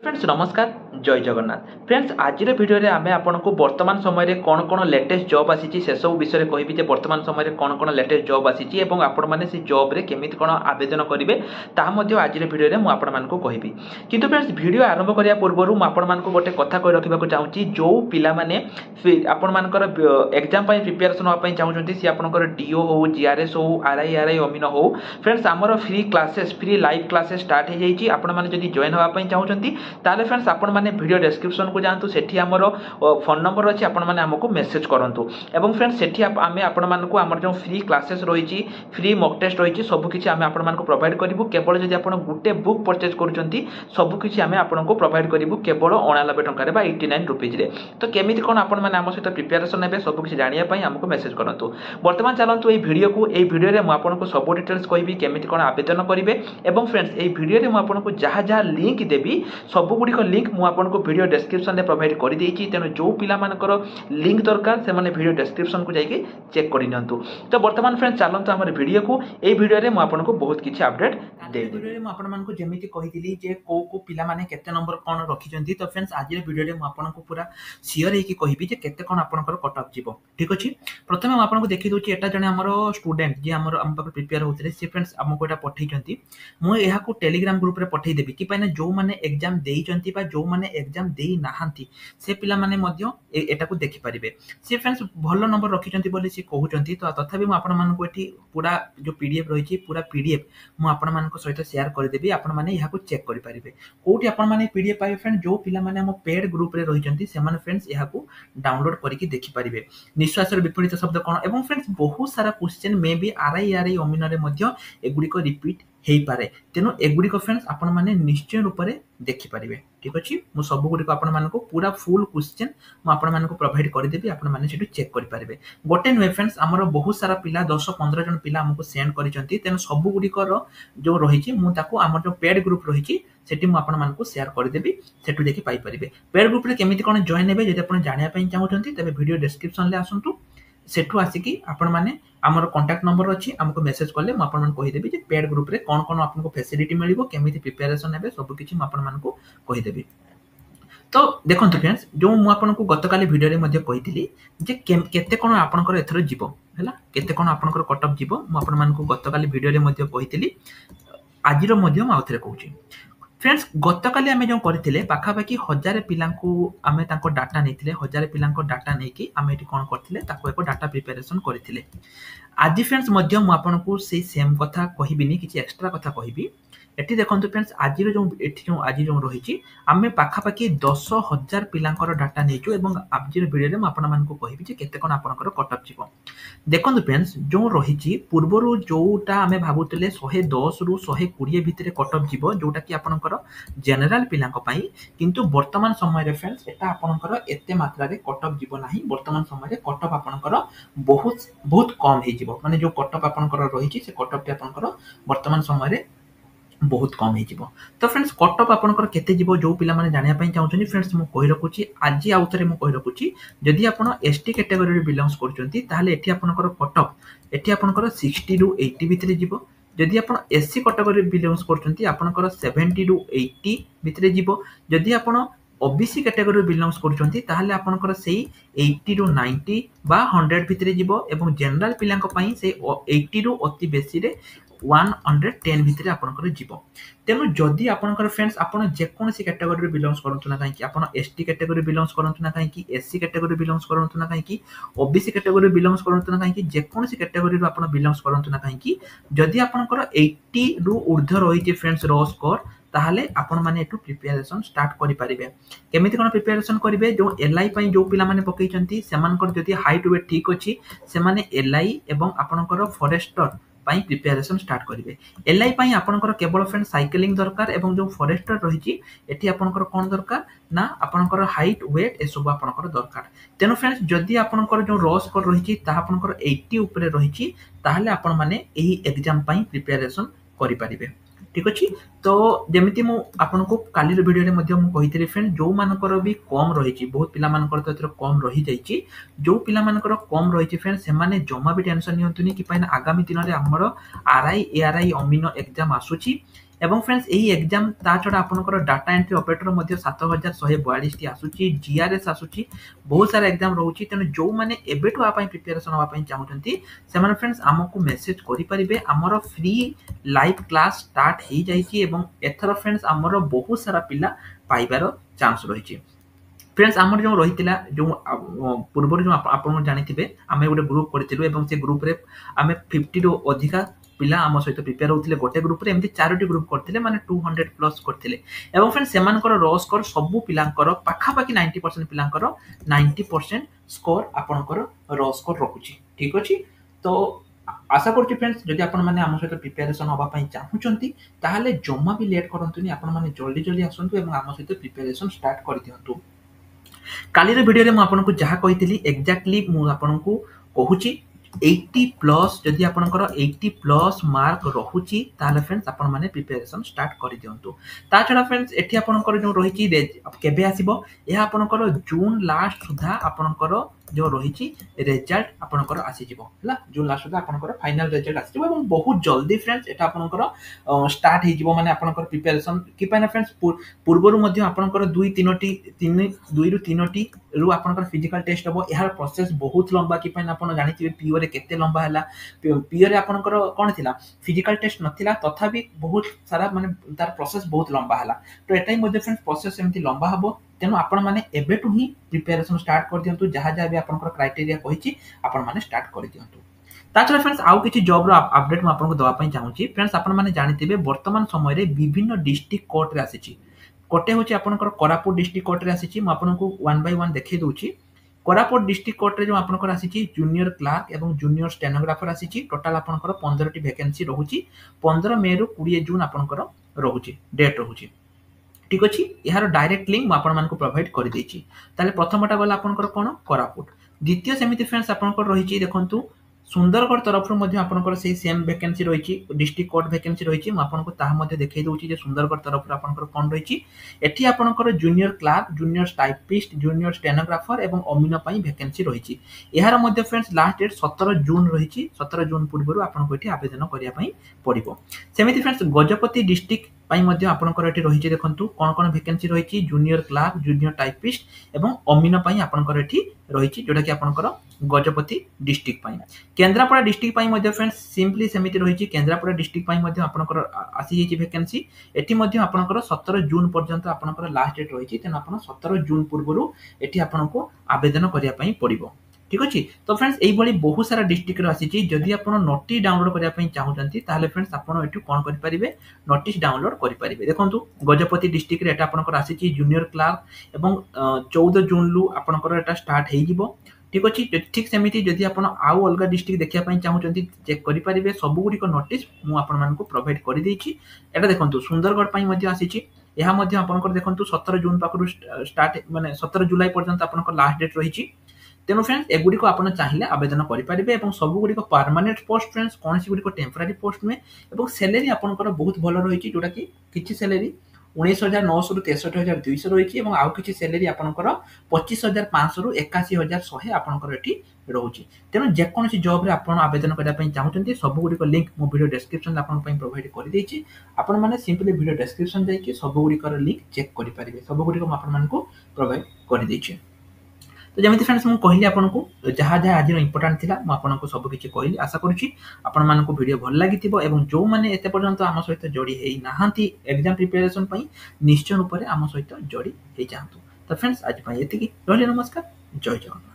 Friends नमस्कार जय Jagannath friends आज भिडियो रे आमे आपनको वर्तमान समय कौन कौन लेटेस्ट जॉब आसी से सब विषय कहबी जे वर्तमान समय कौन कौन लेटेस्ट जॉब आसी एवं आपण माने से जॉब रे केमिति कौन आवेदन करेंगे ताहा मध्ये आज भिडियो रे मु आपण मानको कहबी किंतु फ्रेंड्स वीडियो आरंभ करिया पूर्व मु आपण मानको गोटे कथा कहि रखिबा चाहूची जो पिला माने आपण मानकर एग्जाम पई प्रिपरेशन होआ पई चाहूचंती सी आपनकर डीओ हो जीआरएस हो आरआई अमीन हो फ्रेंड्स हमर free classes free live classes start हो जाइए आपण माने जदी जॉइन होआ पई चाहूचंती ताले फ्रेंड्स आपण माने वीडियो डिस्क्रिप्शन को जानतु सेठी हमर फोन नंबर अछि आपण माने हमको मेसेज करंतु एवं फ्रेंड्स सेठी आमे आपण मानको हमर जो फ्री क्लासेस रहिछि फ्री मॉक टेस्ट रहिछि सब किछि आमे आपण मानको प्रोवाइड करिवु केवल जदी आपण गुटे बुक परचेज करूचंती सब किछि आमे आपनको प्रोवाइड करिवु केवल 89 टंका रे बा 89 रुपीज रे तो केमिति कोन आपण माने हम सहित प्रिपरेशन हेबे सब किछि जानिया पई हमको मेसेज करंतु वर्तमान चलंतु ए वीडियो रे मु आपनको सब डिटेल्स कहबी केमिति कोन आवेदन करिवे एवं फ्रेंड्स ए वीडियो रे मु आपनको जहा जहा लिंक देबी सब गुडी को लिंक मु आपनको वीडियो डिस्क्रिप्शन रे प्रोवाइड कर देछि तेनो जो पिला मानकर लिंक दरकार से माने वीडियो डिस्क्रिप्शन को जाइके चेक कर नियंतु तो वर्तमान फ्रेंड्स चलंतु हमर वीडियो को ए वीडियो रे मु आपनको बहुत किछि अपडेट दे वीडियो रे मु आपण मानको जेमिति कहिदिली जे को पिला माने केते नंबर कोन रखिजंती तो फ्रेंड्स आज रे वीडियो रे मु आपनको पूरा शेयर हेकी कहिबी जे केते कोन आपनकर कट ऑफ जीवो ठीक अछि प्रथमे मु आपनको देखि दोछि एटा जने हमर स्टूडेंट जे हमर हम पाकर प्रिपेयर होतले से फ्रेंड्स हमको एटा पठैचंती मु एहा को टेलीग्राम ग्रुप रे पठै देबी कि पाने जो माने एग्जाम देइचंती बा जो माने एग्जाम देई नाहंती से पिला माने मध्य एटा को देखि परिबे से फ्रेंड्स भलो नंबर रखिचंती बोली से कहउचंती तो तथापि मु आपण मानको एठी पूरा जो पीडीएफ रहिछि पूरा पीडीएफ मु आपण मानको सहित शेयर कर देबी आपण माने एहा को चेक करि परिबे कोठी आपण माने पीडीएफ पाइबे फ्रेंड जो पिला माने हम पेड ग्रुप रे रहिचंती से माने फ्रेंड्स एहा को डाउनलोड करके देखि परिबे निश्वास रे विपरीत शब्द कोन एवं फ्रेंड्स बहुत सारा क्वेश्चन मे बी आरआई अमीन रे मध्य एगुडी को रिपीट हेई पारे तेनो एगुडी को फ्रेंड्स आपण माने निश्चय रूप रे देखि परिबे ठीक अछि मु सब गुडी को आपण मानको पूरा फुल क्वेश्चन मु आपण मानको प्रोवाइड कर देबी आपण माने सेटु चेक करि परिबे गोटे नुए फ्रेंड्स हमर बहुत सारा पिला 10 15 जन पिला हमको सेंड करिसंती तेनो सब गुडी को जो रहिछि मु ताको हमर जो पेड ग्रुप रहिछि सेठी मु आपण मानको शेयर कर देबी सेटु देखि पाई परिबे पेड ग्रुप रे केमिति कोन जॉइन हेबे जदि आपण जानिया पई चाहउछंती तबे वीडियो डिस्क्रिप्शन ले आसंतु सेठु आसिकी आपण माने हमर कांटेक्ट नंबर अछि हमको मेसेज करले म आपण मन कहि देबी जे पेड ग्रुप रे कोन कोन आपनको फैसिलिटी मिलिबो केमिति प्रिपरेशन हेबे सब किछि म आपण मानको कहि देबी तो देखंतु फ्रेंड्स जो मु आपनको गतकाली वीडियो रे मध्ये कहितली जे केते कोन आपनकर एथरो जीवो हैला केते कोन आपनकर कट ऑफ जीवो म आपण मानको गतकाली वीडियो रे मध्ये कहितली आजिरो मध्ये म आउथरे कहूची फ्रेंड्स गतकाली आमे जो करथिले पाखा पाखी 1000 पिलांकू आमे तांको डाटा नेथिले 1000 पिलांको डाटा नेकी आमे एटी कोन करथिले ताको एको डाटा प्रिपरेशन करथिले आज फ्रेंड्स मध्य मु आपनको से सेम कथा कहिबिनी किछि एक्स्ट्रा कथा कहिबी एटी देखंतु फ्रेंड्स आज जो एटी जो आज जो रहिछि आमे पाखा पाखी 10000 पिलांकर डाटा नेचु एवं आजिर वीडियो रे म आपण मानको कहिबी जे केते कोन आपनकर कट ऑफ जीवो देखंतु फ्रेंड्स जो रहिछि पूर्वरु जोटा आमे भाबुतले 110 रु 120 भितरे कट ऑफ जीवो जोटा कि आपनकर जनरल पिलांक पई किंतु वर्तमान समय रे फ्रेंड्स एटा आपनकर एते मात्रा रे कट ऑफ जीवो नाही वर्तमान समय रे कट ऑफ आपनकर बहुत बहुत कम हे जीवो माने जो कट ऑफ आपनकर रहिछि से कट ऑफ आपनकर वर्तमान समय रे बहुत कम हे जीवो तो फ्रेंड्स कट ऑफ आपनकर केते जीवो जो पिला माने जानिया पई चाहउछनी फ्रेंड्स मु कहि रखुची आज आउतरे मु कहि रखुची जदी आपण एसटी कैटेगरी रे बिलोंग्स करचंती ताहाले एठी आपनकर कट ऑफ एठी आपनकर 60 रु 80 भितरे जीवो जदी आपण एससी कैटेगरी बिलोंग्स करचंती आपनकर 70 रु 80 भितरे जीवो जदी आपण ओबीसी कैटेगरी बिलोंग्स करचंती ताहाले आपनकर सेही 80 रु 90 बा 100 भितरे जीवो एवं जनरल पिलांक पई से 80 रु अति बेसी रे 110 भितरे आपनकर जीवो तेनु जदी आपनकर फ्रेंड्स आपण जे कोनसी कैटेगरी रे बिलोंग्स करंतु ना काहे कि आपण एसटी कैटेगरी बिलोंग्स करंतु ना काहे कि एससी कैटेगरी बिलोंग्स करंतु ना काहे कि ओबीसी कैटेगरी बिलोंग्स करंतु ना काहे कि जे कोनसी कैटेगरी रो आपण बिलोंग्स करंतु ना काहे कि जदी आपनकर 80 रु ऊर्ध्व रहिछि फ्रेंड्स रो स्कोर ताहाले आपण माने एटु प्रिपरेशन स्टार्ट करि परिबे केमिति कोन प्रिपरेशन करिवे जो एलआई पई जो पिला माने पकैचंती सेमानकर जदी हाइट वेट ठीक अछि से माने एलआई एवं आपनकर फॉरेस्टर पई प्रिपरेशन स्टार्ट करिवे एलआई पई आपनकर केवल फ्रेंड साइक्लिंग दरकार एवं जो फॉरेस्टर रहिछि एठी आपनकर कोन दरकार ना आपनकर हाइट वेट ए सब आपनकर दरकार तेनो फ्रेंड्स जदी आपनकर जो रॉ स्कोर रहिछि ता आपनकर 80 ऊपर रहिछि ताहाले आपण माने एही एग्जाम पई प्रिपरेशन करि परिबे ठीक अछि तो जेमिति मु आपनको काली रो वीडियो रे मध्ये मु कहितरी फ्रेंड जो मानकर भी कम रहिछि बहुत पिला मानकर तो एतर कम रहि जाइछि जो पिला मानकर कम रहिछि फ्रेंड से माने जमा भी टेंशन नियंतुनी कि पाइन आगामी दिन रे हमर आरआई एआरआई अमीनो एग्जाम आसुछि এবং फ्रेंड्स এই एग्जाम ता छडा आपनकर डाटा एंट्री ऑपरेटर मध्ये 7142 टी आसुची जीआरएस आसुची बहुत सारा एग्जाम रहउची तने जो माने एबेटु आ पई प्रिपरेशन होवा पई चाहुचंती से माने फ्रेंड्स हमकु मेसेज करि परिबे हमर फ्री लाइव क्लास स्टार्ट हे जाईची एवं एथर फ्रेंड्स हमर बहुत सारा पिला पाइबार चांस रहिची फ्रेंड्स आमर जो रही जो पूर्व जो आप जानी आम गोटे ग्रुप करूँ और से ग्रुप रे आम 50 रु अधिका पिला आम सहित प्रिपेयर होते गोटे ग्रुप रे एमती 4टी ग्रुप करते माने 200 प्लस करते फ्रेंड्स से रो स्कोर सबू पिलांकर पाखापाखि 90% पिलांकर 90% स्कोर आपणकर रो स्कोर रखुची ठीक अच्छे तो आशा करुच्ची फ्रेंड्स जदि आपण मैंने आम सहित प्रिपेरेसन होगापी चाहूँगी ताहले जमा भी लेट करतुनी आपण मैंने जल्दी जल्दी आसतु और आम सहित प्रिपेरेसन स्टार्ट कर दिंतु काली भिडियो रे आपको जहाँ कही एक्जाक्टली मुझे कहूँ 80 प्लस जदि आपनकर 80 प्लस मार्क रहुची ताले फ्रेंड्स आपण माने प्रिपरेशन स्टार्ट कर दियंतु ता छडा फ्रेंड्स एठी आपनकर जो रहिची केबे आसीबो एहा आपनकर जून लास्ट सुधा आपनकर जो रहिची रिजल्ट आपनकर आसी जिवो हला जून लास्ट सुधा आपनकर फाइनल रिजल्ट आसी जिवो एवं बहुत जल्दी फ्रेंड्स एटा आपनकर स्टार्ट हे जिवो माने आपनकर प्रिपरेशन कि पाइना फ्रेंड्स पूर्वरु मध्ये आपनकर 2 रु 3टी रु आपनकर फिजिकल टेस्ट हबो एहार प्रोसेस बहुत लंबा कि पाइना आपण जानिथिबे पीओ रे केते लंबा हला पीओ रे आपनकर कोन थिला फिजिकल टेस्ट नथिला तथापि बहुत सारा माने तार प्रोसेस बहुत लंबा हला तो एटाई मध्ये फ्रेंड्स प्रोसेस एमति लंबा हबो तेनु आपण माने एबेटु ही प्रिपरेशन स्टार्ट कर दियंतु जहा जहा भी आपनकर क्राइटेरिया कहिछि आपण माने स्टार्ट कर दियंतु ताछडा फ्रेंड्स आउ किछि जॉब रो अपडेट म आपनको दवा पई चाहूची फ्रेंड्स आपण माने जानिथिबे वर्तमान समय रे विभिन्न डिस्ट्रिक्ट कोर्ट रे आसीछि कोटे होछि आपनकर कोरापुट डिस्ट्रिक्ट कोर्ट रे आसीछि म आपनको 1 बाय 1 देखै दोछि कोरापुट डिस्ट्रिक्ट कोर्ट रे जो आपनकर आसीछि जूनियर क्लर्क एवं जूनियर स्टेनोग्राफर आसीछि टोटल आपनकर 15 टी वैकेंसी रहूछि 15 मई रु 20 जून आपनकर रहूछि डेट रहूछि ठीक अछि यार डायरेक्ट लिंक म आपन मानको प्रोवाइड कर देछि ताले प्रथमटा गला आपनकर कोन कोरापुट द्वितीय सेमिति फ्रेंड्स आपनकर रहिछि देखंतु सुंदरगढ़ तरफ मध्ये आपनकर से सेम वैकेंसी रहिछि डिस्ट्रिक्ट कोर्ट वैकेंसी रहिछि म आपनको ताहा मध्ये देखै दोछि जे सुंदरगढ़ तरफ आपनकर कोन रहिछि एठी आपनकर junior clerk junior typist junior stenographer एवं अमीन पई वैकेंसी रहिछि एहार मध्ये फ्रेंड्स लास्ट डेट 17 जून रहिछि 17 जून पूर्वरु आपनको एठी आवेदन करिया पई पड़िबो सेमिति फ्रेंड्स गजपति डिस्ट्रिक्ट पई मध्ये आपनकर एठी रहिछि देखंतु कोन कोन वैकेंसी रहिछि जूनियर क्लर्क जूनियर टाइपिस्ट एवं अमीन पई आपनकर एठी रहिछि जोटा कि आपनकर गजपति डिस्ट्रिक्ट पई केन्द्रापड़ा डिस्ट्रिक्ट पई मध्ये फ्रेंड्स सिंपली सेमिति रहिछि केन्द्रापड़ा डिस्ट्रिक्ट पई मध्ये आपनकर आसी जेछि वैकेंसी एठी मध्ये आपनकर 17 जून पर्यंत आपनकर लास्ट डेट रहिछि तेन आपन 17 जून पूर्वरु एठी आपनको आवेदन करिया पई पड़िबो ठीक अछि तो फ्रेंड्स एई भली बहुत सारा डिस्ट्रिक्ट रो आसीछि जदि आपन नोटिस डाउनलोड करिया पई चाहुचंती ताले फ्रेंड्स आपन एठु कोन करि परिबे नोटिस डाउनलोड करि परिबे देखंतु गजपति डिस्ट्रिक्ट रे एटा आपनकर आसीछि जूनियर क्लर्क एवं 14 जून लु आपनकर एटा स्टार्ट हेइ जिवो ठीक अच्छी ठीक सेमिति जदि आपण आउ अलग डिस्ट्रिक्ट देखिया पई चाहुचंती चेक करि परिबे सब गुडी को नोटिस मु आपण मानको प्रोवाइड करि देछि एटा देखंतु सुंदरगढ़ पई मध्ये आसीछि एहा मध्ये आपनकर देखंतु 17 जून पाखरु स्टार्ट माने 17 जुलाई पर्यंत आपनकर लास्ट डेट रहिछि तेनु फ्रेंड्स एगुडी को आपण चाहिले आवेदन करि परिबे एवं सब गुडी को परमानेंट पोस्ट फ्रेंड्स कोनसी गुडी को टेम्पररी पोस्ट में एवं सैलरी आपनकर बहुत भलो रहिछि जोटा कि किछि सैलरी 19,900 रु 63,200 रही है आउ किसी सैलरी आपनकर 25,500 रु 81,100 आपनकर एठी रहउची तेनु जेकोनसी जॉब रे आपण आवेदन करिया पई चाहुचंती सब गुडी को लिंक मो वीडियो डिस्क्रिप्शन आपन पई प्रोवाइड करि देछि आपण माने सिंपली वीडियो डिस्क्रिप्शन जाई कि सब गुडी को लिंक चेक करि परिबे सब गुडी को आपण मानको प्रोवाइड करि देछि तो जमिति फ्रेंड्स मु कहली आपनको जहा जहा आज इंपोर्टेंट थिला मु आपनको सब किछि कहली आशा करूछि आपण मानको वीडियो भल लागिथिबो एवं जो माने एते पर्यंत आम सहित जोड़ी हेई नाहांती एग्जाम प्रिपरेशन पई निश्चय रूप से आम सहित जोड़ी हेई जांतु तो फ्रेंड्स आज पई एतिकी रहली नमस्कार जय जगन्नाथ।